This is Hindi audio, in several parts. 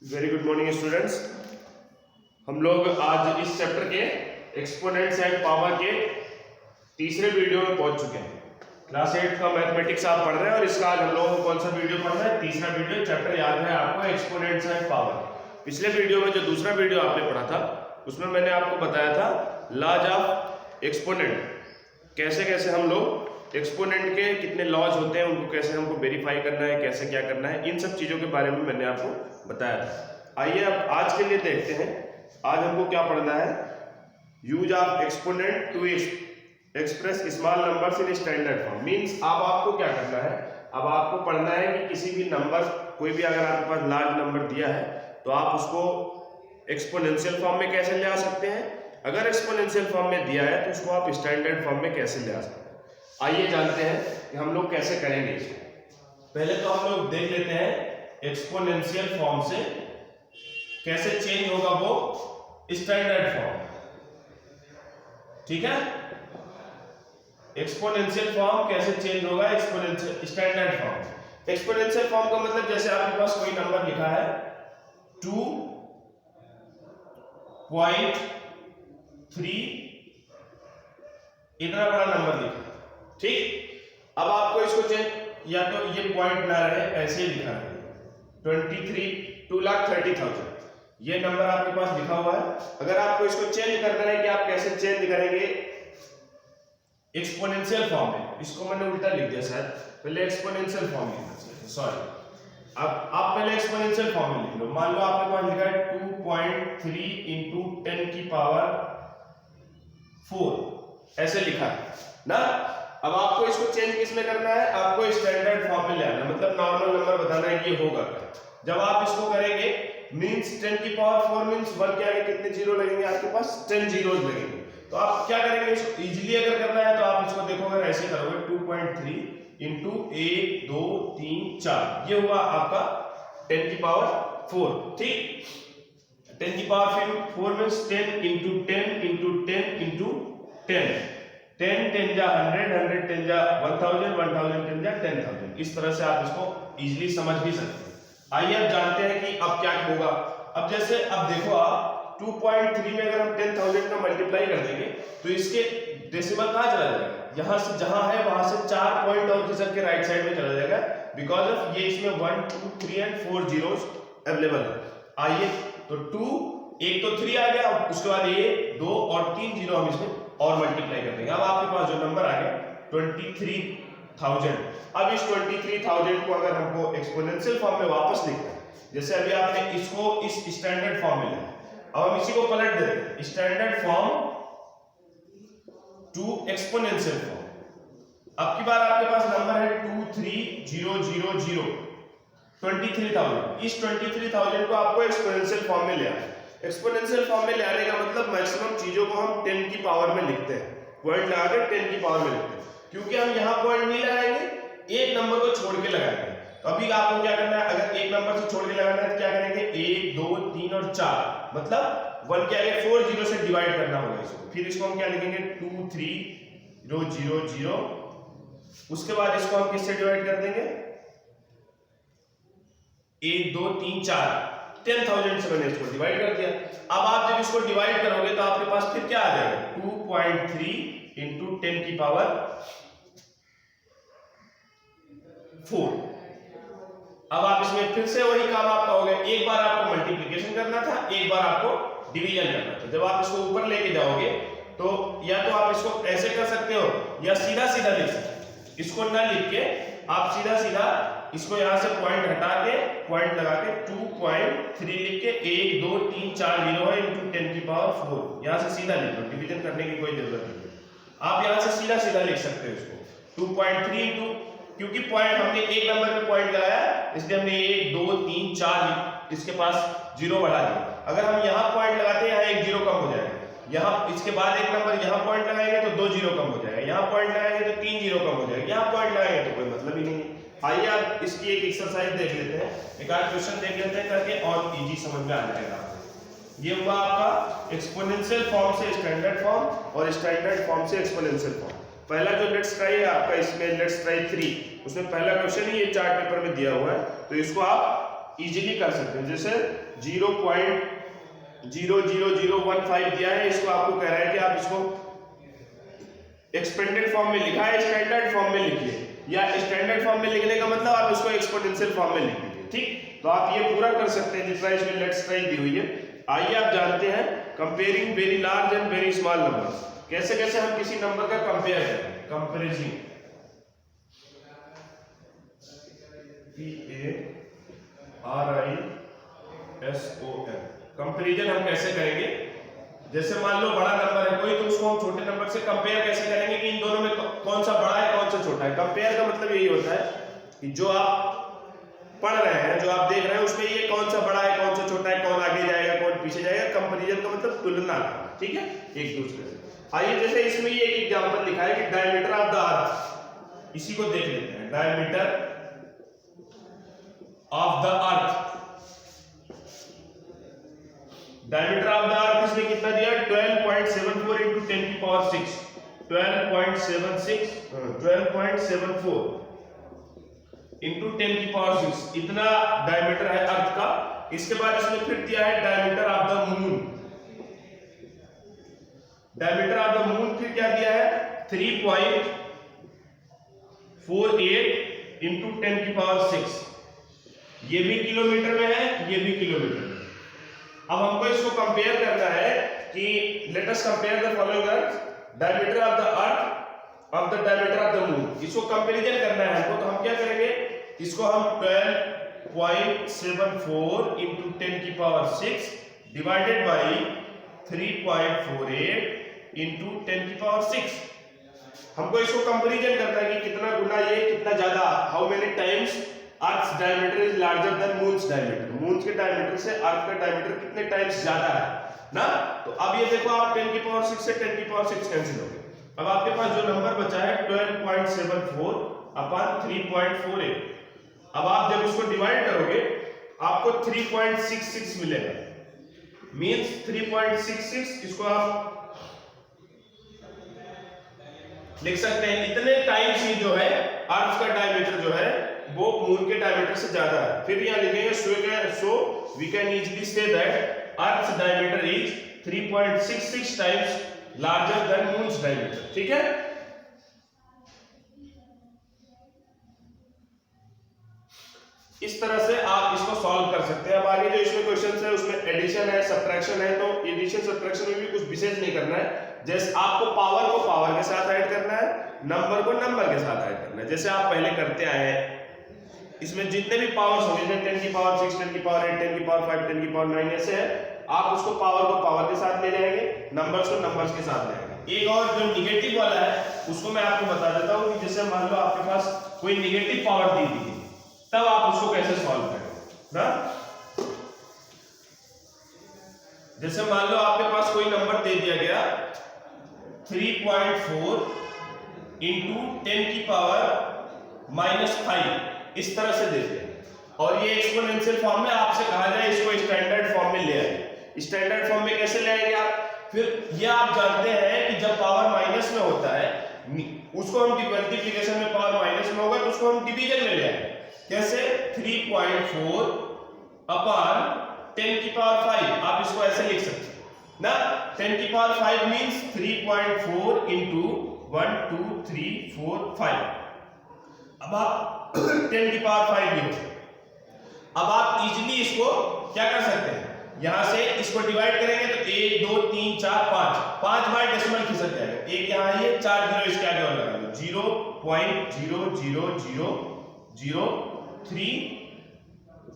Very good morning students. हम लोग आज इस चैप्टर के एक्सपोनेंट्स एंड पावर के तीसरे वीडियो में पहुंच चुके हैं। क्लास 8 का मैथमेटिक्स आप पढ़ रहे हैं और इसका आज हम लोगों को कौन सा वीडियो पढ़ना है? तीसरा वीडियो। चैप्टर याद है आपको, एक्सपोनेंट्स एंड पावर। पिछले वीडियो में जो दूसरा वीडियो आपने पढ़ा था उसमें मैंने आपको बताया था लॉज ऑफ एक्सपोनेंट, कैसे कैसे हम लोग एक्सपोनेंट के कितने लॉज होते हैं, उनको कैसे हमको वेरीफाई करना है, कैसे क्या करना है, इन सब चीज़ों के बारे में मैंने आपको बताया था। आइए अब आज के लिए देखते हैं, आज हमको क्या पढ़ना है। Use of exponent to express small numbers in standard form. Means अब आपको क्या करना है, अब आपको पढ़ना है कि किसी भी नंबर, कोई भी अगर आपके पास लार्ज नंबर दिया है तो आप उसको एक्सपोनेंशियल फॉर्म में कैसे ले आ सकते हैं, अगर एक्सपोनेंशियल फॉर्म में दिया है तो उसको आप स्टैंडर्ड फॉर्म में कैसे ले आ सकते हैं। आइए जानते हैं कि हम लोग कैसे करेंगे इसको। पहले तो हम लोग देख लेते हैं एक्सपोनेंशियल फॉर्म से कैसे चेंज होगा वो स्टैंडर्ड फॉर्म। ठीक है, एक्सपोनेंशियल फॉर्म कैसे चेंज होगा exponential standard form. Exponential form का मतलब जैसे आपके पास कोई नंबर लिखा है 2.3, इतना बड़ा नंबर लिखा है। ठीक, अब आपको इसको चेंज, या तो ये पॉइंट ना रहे, ऐसे ही लिखा है 2,30,000 ये नंबर आपके पास लिखा हुआ है। अगर आपको इसको चेंज करना है कि आप कैसे चेंज करेंगे एक्सपोनेंशियल फॉर्म में, इसको मैंने उल्टा लिख दिया शायद, पहले एक्सपोनेंशियल फॉर्म लिखना चाहिए, सॉरी। अब आप पहले एक्सपोनेंशियल फॉर्म में लिख लो। मान लो आपके पास लिखा है 2.3 इंटू 10 की पावर 4, ऐसे लिखा है ना। अब आपको इसको चेंज किसमें करना है, आपको स्टैंडर्ड फॉर्म में ले आना, मतलब नॉर्मल नंबर बताना है कि ये होगा क्या। जब आप इसको करेंगे मींस 10 की पावर 4 मींस 1 के आगे कितने जीरो लगेंगे आपके पास, 10 जीरोस लगेंगे। तो आप क्या करेंगे, इसको इजीली अगर करना है तो आप इसको देखोगे ऐसे करोगे 2.3 इंटू 1 2 3 4, ये हुआ आपका 10 की पावर 4। ठीक, 10 की power 4 means 10 into 10 into 10 into 10, 10 10 जा 100, 100 10 जा 1000, 1000 10 जा 10,000। इस तरह से आप इसको इजीली समझ भी सकते हैं। आइए अब जानते हैं कि अब क्या होगा। अब जैसे अब देखो आप 2.3 में अगर हम 10,000 का मल्टीप्लाई कर देंगे तो इसके डेसिमल कहाँ चला जाएगा, यहाँ से जहां है वहां से 4 पॉइंट और खिसक के राइट साइड में चला जाएगा, बिकॉज ऑफ ये इसमें 1 2 3 एंड 4 जीरोस अवेलेबल है। आइए तो 2, एक तो 3 आ गया, उसके बाद ये 2 और 3 जीरो हम इसमें और मल्टीप्लाई कर देंगे। अब आपके पास जो नंबर आ गया 23,000। अब इस 23,000 को अगर हमको एक्सपोनेंशियल फॉर्म में वापस लिखना है, जैसे अभी आपने इसको इस स्टैंडर्ड फॉर्म में लिखा, अब हम इसी को पलट देते हैं standard form to exponential form. अब की बार आपके पास नंबर है 23,000, 23,000। इस 23,000 को आपको एक्सपोनेंशियल फॉर्म में ले आना है। एक्सपोनेंशियल फॉर्म में ले आने का मतलब मैक्सिमम चीजों को हम 10 की पावर में लिखते हैं, पॉइंट लगा के 10 की पावर में लिखते हैं, क्योंकि हम यहाँ पॉइंट नहीं लगाएंगे, एक नंबर को छोड़ के लगाएंगे। तो अभी आपको क्या करना है, अगर एक नंबर से छोड़ के लगाना है तो क्या करेंगे, 1 2 3 और 4, मतलब 1 के आगे 4 जीरो से डिवाइड करना होगा इसको। फिर इसको हम क्या लिखेंगे 23,000, उसके बाद इसको हम किससे डिवाइड कर देंगे, 1 2 3 4, 10,000 से मैंने इसको डिवाइड कर दिया। अब आप जब इसको डिवाइड करोगे तो आपके पास फिर क्या आ जाएगा 2.3 इंटू 10 की पावर 4। अब आप इसमें फिर से वही काम आपका हो गया, एक बार आपको मल्टीप्लिकेशन करना था, एक बार आपको डिवीजन करना था। जब आप इसको ऊपर लेके जाओगे तो या तो आप इसको ऐसे कर सकते हो या सीधा सीधा लिख सकते हो। इसको ना लिख के आप सीधा सीधा इसको यहां से पॉइंट हटा के पॉइंट लगा के 2.3 लिख के 1 2 3 4 जीरो है इंटू 10 की पावर 4, यहां से सीधा लिख लो, डिवीजन करने की कोई जरूरत नहीं। आप यहां से सीधा सीधा लिख सकते हो इसको 2.3 इंटू, क्योंकि पॉइंट हमने एक नंबर पे पॉइंट लगाया इसलिए हमने 1 2 3 4 इसके पास जीरो बढ़ा दिया। अगर हम यहाँ पॉइंट लगाते हैं, यहाँ एक जीरो कम हो जाएगा, यहाँ इसके बाद एक नंबर यहाँ पॉइंट लगाएंगे तो 2 जीरो कम हो जाएगा, यहाँ पॉइंट लगाएंगे तो 3 जीरो कम हो जाएगा, यहाँ पॉइंट लगाएंगे तो कोई मतलब ही नहीं है। आइए आप इसकी एक एक्सरसाइज देख लेते हैं, एक आध क्वेश्चन देख लेते हैं करके, और इजी समझ में आ जाएगा। ये हुआ आपका एक्सपोनेंशियल फॉर्म से स्टैंडर्ड फॉर्म और स्टैंडर्ड फॉर्म से एक्सपोनेंशियल फॉर्म। पहला जो लेट्स ट्राई है आपका, इसमें लेट्स ट्राई 3, उसमें पहला क्वेश्चन ही ये चार्ट पेपर में दिया हुआ है, तो इसको आप इजीली कर सकते हैं। जैसे 0.00015 दिया है, इसको आपको कह रहा है कि आप इसको एक्सपेंडेड फॉर्म में लिखा है, स्टैंडर्ड फॉर्म में लिखिए, या स्टैंडर्ड फॉर्म में लिखने का मतलब आप इसको एक्सपोनेंशियल फॉर्म में लिख दीजिए। ठीक, तो आप ये पूरा कर सकते हैं जितना इसमें लेट्स ट्राई दी हुई है। आइए आप जानते हैं comparing very large and very small numbers, कैसे कैसे हम किसी नंबर का कंपेयर करते हैं। कंपैरिजन, PARISON, कंपैरिजन हम कैसे करेंगे। जैसे मान लो बड़ा नंबर है कोई, तो उसको हम छोटे नंबर से कंपेयर कैसे करेंगे कि इन दोनों में कौन सा बड़ा है कौन सा छोटा है। कंपेयर का मतलब यही होता है कि जो आप पढ़ रहे हैं, जो आप देख रहे हैं, उसमें ये कौन सा बड़ा है कौन सा छोटा है, कौन आगे जाएगा कौन पीछे जाएगा। कंपैरिजन का मतलब तुलना करना, ठीक है, एक दूसरे से। आइए जैसे इसमें ये एक एग्जांपल लिखा है कि डायमीटर ऑफ द अर्थ, इसी को देख लेते हैं। Diameter of the earth, diameter of the earth इसमें कितना दिया, 12.74 into 10 की पावर 6, 12.74 into 10 की पावर 6, इतना डायमीटर है अर्थ का। इसके बाद इसमें फिर दिया है diameter of the moon, diameter of the moon फिर क्या दिया है, 3.48 into 10 की पावर 6, ये भी किलोमीटर में है, ये भी किलोमीटर में। अब हमको इसको कंपेयर करना है कि let us compare the following earth, diameter of the earth of the diameter of the moon, इसको कंपैरिजन करना है हमको। तो हम क्या करेंगे, इसको हम 12.74 into 10 की पावर 6 डिवाइडेड बाय 3.48 into 10 की पावर 6, हमको इसको कंपैरिजन करना है कि कितना गुना ये, कितना ज्यादा, how many times earth diameter is larger than moon's diameter, moons के डायमीटर से अर्थ का डायमीटर कितने टाइम्स ज्यादा है ना। तो अब ये देखो आप 10 की पावर 6 से 10 की पावर 6 कैंसिल हो गए। अब आपके पास जो नंबर बचा है 12.74 अपॉन 3.48, अब आप जब इसको डिवाइड करोगे आपको 3.66 मिलेगा, मींस 3.66, इसको आप लिख सकते हैं इतने टाइम्स ही जो है अर्थ का डायमीटर जो है वो मून के डायमीटर से ज्यादा है। फिर यहां लिखेंगे so we can easily say that earth diameter is 3.66 times larger than moon's diameter. ठीक है, इस तरह से आप इसको सॉल्व कर सकते हैं। अब आगे जो इसमें क्वेश्चन है उसमें एडिशन है, सब्ट्रैक्शन है, तो एडिशन सब्ट्रैक्शन में भी कुछ विशेष नहीं करना है। जैसे आपको पावर को पावर के साथ ऐड करना है, नंबर को नंबर के साथ ऐड करना है, जैसे आप पहले करते आए हैं। इसमें जितने भी पावर्स होंगे 10 की पावर 6, 10 की पावर 8, 10 की पावर 5, 10 की पावर 9 ऐसे है, आप उसको पावर को पावर के साथ ले जाएंगे, नंबर्स को नंबर्स के साथ ले जाएंगे। एक और जो निगेटिव वाला है उसको मैं आपको बता देता हूं कि जैसे मान लो आपके पास कोई निगेटिव पावर दी थी, तब आप उसको कैसे सॉल्व करेंगे ना। जैसे मान लो आपके पास कोई नंबर दे दिया गया 3.4 into 10 की पावर -5, इस तरह से दे दिया, और ये एक्सपोनेंशियल फॉर्म में आपसे कहा जाए इसको स्टैंडर्ड फॉर्म में ले आए। स्टैंडर्ड फॉर्म में कैसे ले आएंगे आप, फिर ये आप जानते हैं कि जब पावर माइनस में होता है उसको हम मल्टीप्लिकेशन में पावर माइनस में होगा तो उसको हम डिवीजन में ले आएंगे। कैसे, 3.4 अपॉन 10 की पावर 5, आप इसको ऐसे लिख सकते हैं ना। 10 की पावर 5 मींस 3.4 into 1 2 3 4 5। अब आप 10 की पावर 5 लिखो। अब आप इजीली इसको क्या कर सकते हैं, यहां से इसको डिवाइड करेंगे तो 1 2 3 4 5 बार डेसिमल खिसक जाएगा। एक यहां ये 4 जीरो इसके आगे और लगा दो, 0.00003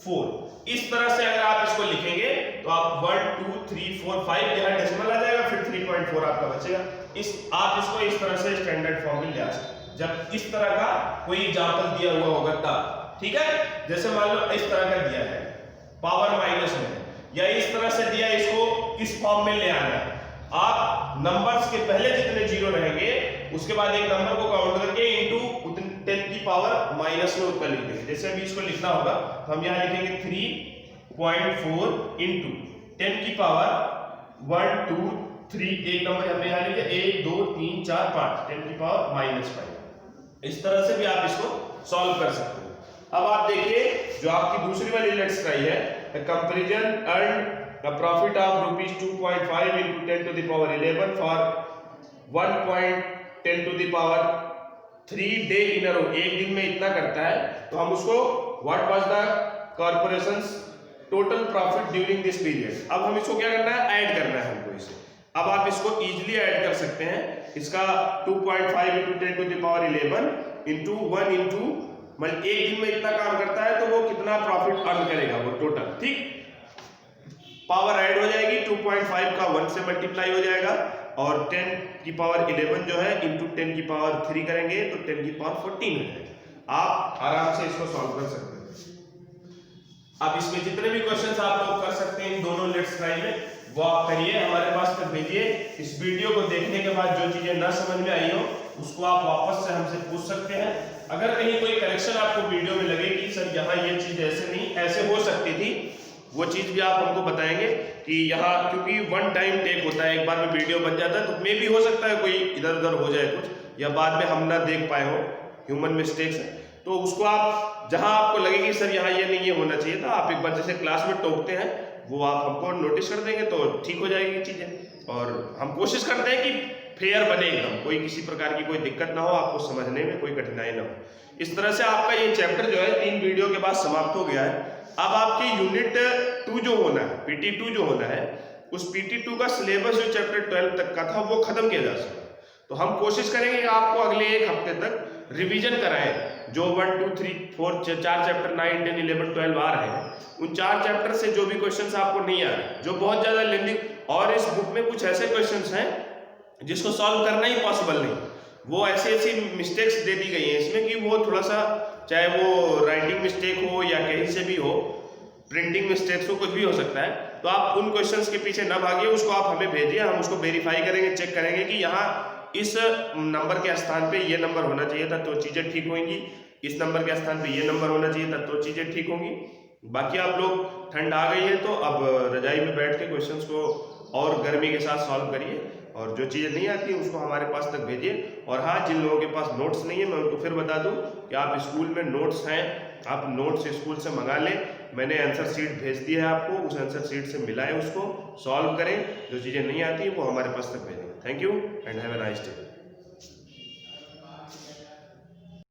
4। इस तरह से अगर आप इसको लिखेंगे तो आप 1 2 3 4 5 यहां डेसिमल आ जाएगा, फिर 3.4 आपका बचेगा। आप इसको इस तरह से स्टैंडर्ड फॉर्म में ले आ सकते हैं जब इस तरह का कोई एग्जांपल दिया हुआ होगा तब। ठीक है, जैसे मान लो इस तरह का दिया है पावर माइनस में, या इस तरह से दिया, इसको इस फॉर्म में ले आना है। आप नंबर्स के पहले जितने जीरो रहेंगे उसके बाद एक नंबर को काउंट करके इनटू 10 की पावर माइनस में उतना लिख देंगे। जैसे अभी इसको लिखना होगा तो हम यहां लिखेंगे 3.4 इनटू 10 की पावर 1 2 3, एक नंबर हमने यहां लिखा 1 2 3 4 5, 10 की पावर -5। इस तरह से भी आप इसको सॉल्व कर सकते हो। अब आप देखिए जो आपकी दूसरी वाली लेट्स ट्राई है, comparison earn the profit of ₹2.5 into 10 to the power 11 for 1.10 to the power 3 day in a row, एक दिन में इतना करता है, तो हम उसको what was the corporations total profit during this period. अब हम इसको क्या करना है, ऐड करना है हमको इसे। अब आप इसको इजीली ऐड कर सकते हैं, इसका 2.5 into 10 to the power 11 into 1 into मतलब एक दिन में इतना काम करता है तो वो कितना प्रॉफिट अर्न करेगा वो टोटल, ठीक। पावर ऐड हो जाएगी, 2.5 का 1 से मल्टीप्लाई हो जाएगा और 10 की पावर 11 जो है इंटू 10 की पावर 3 करेंगे तो 10 की पावर 14 हो जाएगा। आप आराम से इसको सॉल्व कर सकते हैं। अब इसमें जितने भी क्वेश्चंस आप लोग कर सकते हैं इन दोनों लेट्स ट्राई में, वो आप करिए, हमारे पास तक भेजिए। इस वीडियो को देखने के बाद जो चीजें ना समझ में आई हो उसको आप वापस से हमसे पूछ सकते हैं। अगर कहीं कोई करेक्शन आपको वीडियो में लगे कि सर यहाँ ये चीज ऐसे नहीं ऐसे हो सकती थी, वो चीज भी आप हमको बताएंगे कि यहाँ, क्योंकि वन टाइम टेक होता है, एक बार में वीडियो बन जाता है तो मे भी हो सकता है कोई इधर उधर हो जाए कुछ, या बाद में हम ना देख पाए हो, ह्यूमन मिस्टेक्स है, तो उसको आप जहां आपको लगे कि सर यहाँ ये नहीं ये होना चाहिए था, आप एक बार जैसे क्लास में टोकते हैं वो आप हमको नोटिस कर देंगे तो ठीक हो जाएगी चीजें। और हम कोशिश करते हैं कि फेयर बने एकदम, कोई किसी प्रकार की कोई दिक्कत ना हो, आपको समझने में कोई कठिनाई ना हो। इस तरह से आपका ये चैप्टर जो है 3 वीडियो के बाद समाप्त हो गया है। अब आपकी यूनिट 2 जो होना है, PT2 जो होना है, उस PT2 का सिलेबस जो चैप्टर 12 तक का था वो खत्म किया जा सके। तो हम कोशिश करेंगे कि आपको अगले एक हफ्ते तक रिवीजन कराएं। जो 1 2 3 4 4 चैप्टर 9 10 11 12 आ रहे हैं, उन 4 चैप्टर से जो भी क्वेश्चंस आपको नहीं आ रहे, जो बहुत ज्यादा लेंथी, और इस बुक में कुछ ऐसे क्वेश्चंस हैं जिसको सॉल्व करना ही पॉसिबल नहीं, वो ऐसी ऐसी मिस्टेक्स दे दी गई हैं इसमें कि वो थोड़ा सा, चाहे वो राइटिंग मिस्टेक हो या कहीं से भी हो, प्रिंटिंग मिस्टेक्स हो, कुछ भी हो सकता है। तो आप उन क्वेश्चंस के पीछे ना भागिए, उसको आप हमें भेजिए, हम उसको वेरीफाई करेंगे, चेक करेंगे कि यहाँ इस नंबर के स्थान पे ये नंबर होना चाहिए था तो चीजें ठीक होंगी, इस नंबर के स्थान पे ये नंबर होना चाहिए था तो चीजें ठीक होंगी। बाकी आप लोग, ठंड आ गई है तो अब रजाई में बैठ के क्वेश्चंस को और गर्मी के साथ सॉल्व करिए, और जो चीज़ें नहीं आती हैं उसको हमारे पास तक भेजिए। और हाँ, जिन लोगों के पास नोट्स नहीं है मैं उनको फिर बता दूं कि आप स्कूल में नोट्स हैं, आप नोट्स स्कूल से मंगा लें, मैंने आंसर शीट भेज दी है आपको, उस आंसर शीट से मिलाएं, उसको सॉल्व करें, जो चीज़ें नहीं आती हैं वो हमारे पास तक भेजें। Thank you and have a nice day.